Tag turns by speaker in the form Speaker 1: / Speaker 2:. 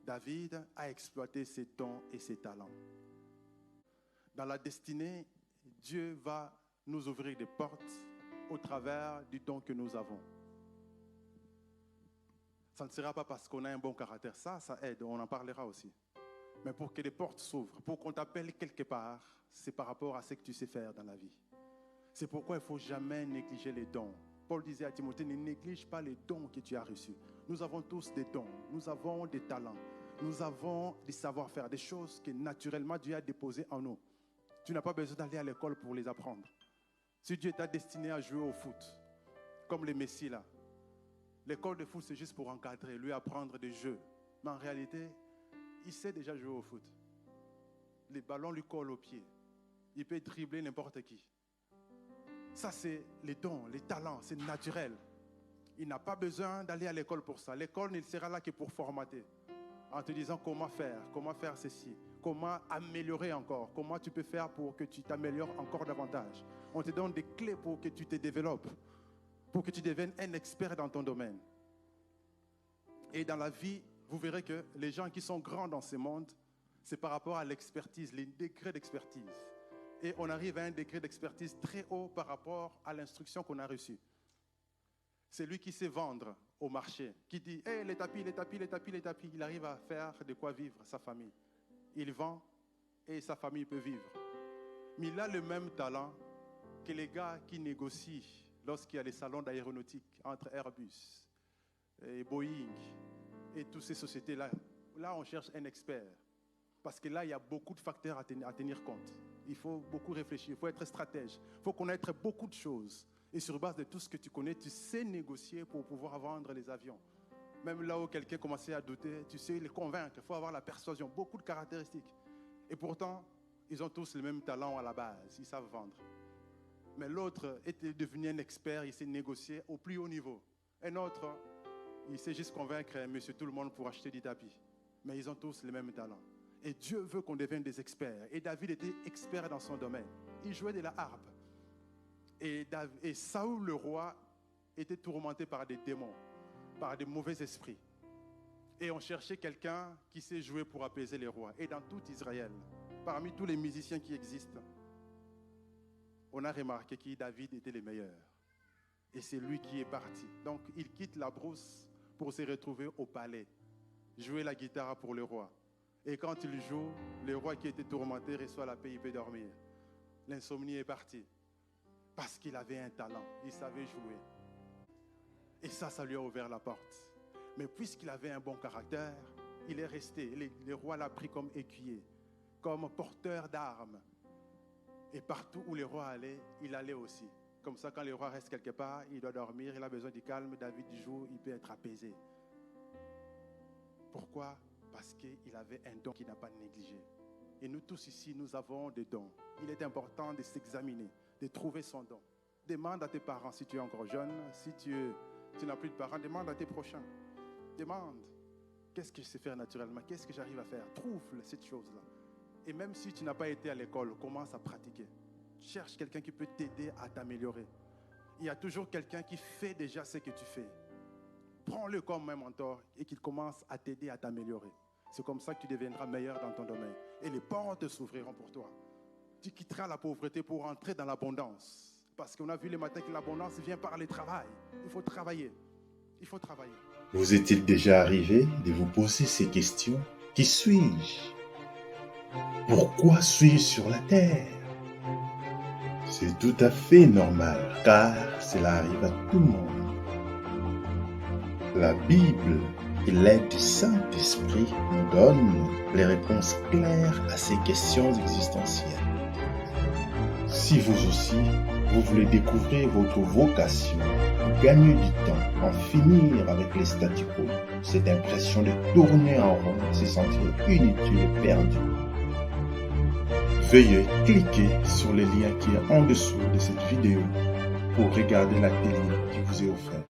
Speaker 1: David a exploité ses dons et ses talents. Dans la destinée, Dieu va nous ouvrir des portes au travers du don que nous avons. Ça ne sera pas parce qu'on a un bon caractère. Ça aide, on en parlera aussi. Mais pour que les portes s'ouvrent, pour qu'on t'appelle quelque part, c'est par rapport à ce que tu sais faire dans la vie. C'est pourquoi il ne faut jamais négliger les dons. Paul disait à Timothée, ne néglige pas les dons que tu as reçus. Nous avons tous des dons, nous avons des talents, nous avons des savoir-faire, des choses que naturellement Dieu a déposées en nous. Tu n'as pas besoin d'aller à l'école pour les apprendre. Si Dieu t'a destiné à jouer au foot, comme les Messi là, l'école de foot c'est juste pour encadrer, lui apprendre des jeux. Mais en réalité, il sait déjà jouer au foot. Les ballons lui collent aux pieds. Il peut dribbler n'importe qui. Ça, c'est les dons, les talents, c'est naturel. Il n'a pas besoin d'aller à l'école pour ça. L'école ne sera là que pour formater. En te disant comment faire ceci, comment améliorer encore, comment tu peux faire pour que tu t'améliores encore davantage. On te donne des clés pour que tu te développes, pour que tu deviennes un expert dans ton domaine. Et dans la vie, vous verrez que les gens qui sont grands dans ce monde, c'est par rapport à l'expertise, les degrés d'expertise. Et on arrive à un degré d'expertise très haut par rapport à l'instruction qu'on a reçue. C'est lui qui sait vendre au marché, qui dit hey, les tapis. Il arrive à faire de quoi vivre sa famille. Il vend et sa famille peut vivre. Mais il a le même talent que les gars qui négocient lorsqu'il y a les salons d'aéronautique entre Airbus et Boeing et toutes ces sociétés-là. Là, on cherche un expert. Parce que là, il y a beaucoup de facteurs à tenir compte. Il faut beaucoup réfléchir, il faut être stratège, il faut connaître beaucoup de choses. Et sur base de tout ce que tu connais, tu sais négocier pour pouvoir vendre les avions. Même là où quelqu'un commençait à douter, tu sais les convaincre, il faut avoir la persuasion, beaucoup de caractéristiques. Et pourtant, ils ont tous le même talent à la base, ils savent vendre. Mais l'autre était devenu un expert, il sait négocier au plus haut niveau. Un autre, il sait juste convaincre monsieur tout le monde pour acheter des tapis. Mais ils ont tous le même talent. Et Dieu veut qu'on devienne des experts. Et David était expert dans son domaine. Il jouait de la harpe. Et Saül, le roi, était tourmenté par des démons, par des mauvais esprits. Et on cherchait quelqu'un qui sait jouer pour apaiser les rois. Et dans tout Israël, parmi tous les musiciens qui existent, on a remarqué que David était le meilleur. Et c'est lui qui est parti. Donc il quitte la brousse pour se retrouver au palais, jouer la guitare pour le roi. Et quand il joue, le roi qui était tourmenté reçoit la paix, il peut dormir. L'insomnie est partie. Parce qu'il avait un talent, il savait jouer. Et ça lui a ouvert la porte. Mais puisqu'il avait un bon caractère, il est resté. Le roi l'a pris comme écuyer, comme porteur d'armes. Et partout où le roi allait, il allait aussi. Comme ça, quand le roi reste quelque part, il doit dormir, il a besoin du calme. David joue, il peut être apaisé. Pourquoi ? Parce qu'il avait un don qu'il n'a pas négligé. Et nous tous ici, nous avons des dons. Il est important de s'examiner, de trouver son don. Demande à tes parents si tu es encore jeune, si tu n'as plus de parents, demande à tes prochains. Demande, qu'est-ce que je sais faire naturellement? Qu'est-ce que j'arrive à faire? Trouve cette chose-là. Et même si tu n'as pas été à l'école, commence à pratiquer. Cherche quelqu'un qui peut t'aider à t'améliorer. Il y a toujours quelqu'un qui fait déjà ce que tu fais. Prends-le comme un mentor et qu'il commence à t'aider à t'améliorer. C'est comme ça que tu deviendras meilleur dans ton domaine. Et les portes s'ouvriront pour toi. Tu quitteras la pauvreté pour entrer dans l'abondance. Parce qu'on a vu le matin que l'abondance vient par le travail. Il faut travailler. Il faut travailler.
Speaker 2: Vous est-il déjà arrivé de vous poser ces questions? Qui suis-je? Pourquoi suis-je sur la terre? C'est tout à fait normal, car cela arrive à tout le monde. La Bible et l'aide du Saint-Esprit nous donnent les réponses claires à ces questions existentielles. Si vous aussi, vous voulez découvrir votre vocation, gagner du temps, en finir avec les statu quo, cette impression de tourner en rond, se sentir inutile et perdu, veuillez cliquer sur le lien qui est en dessous de cette vidéo pour regarder la télé qui vous est offerte.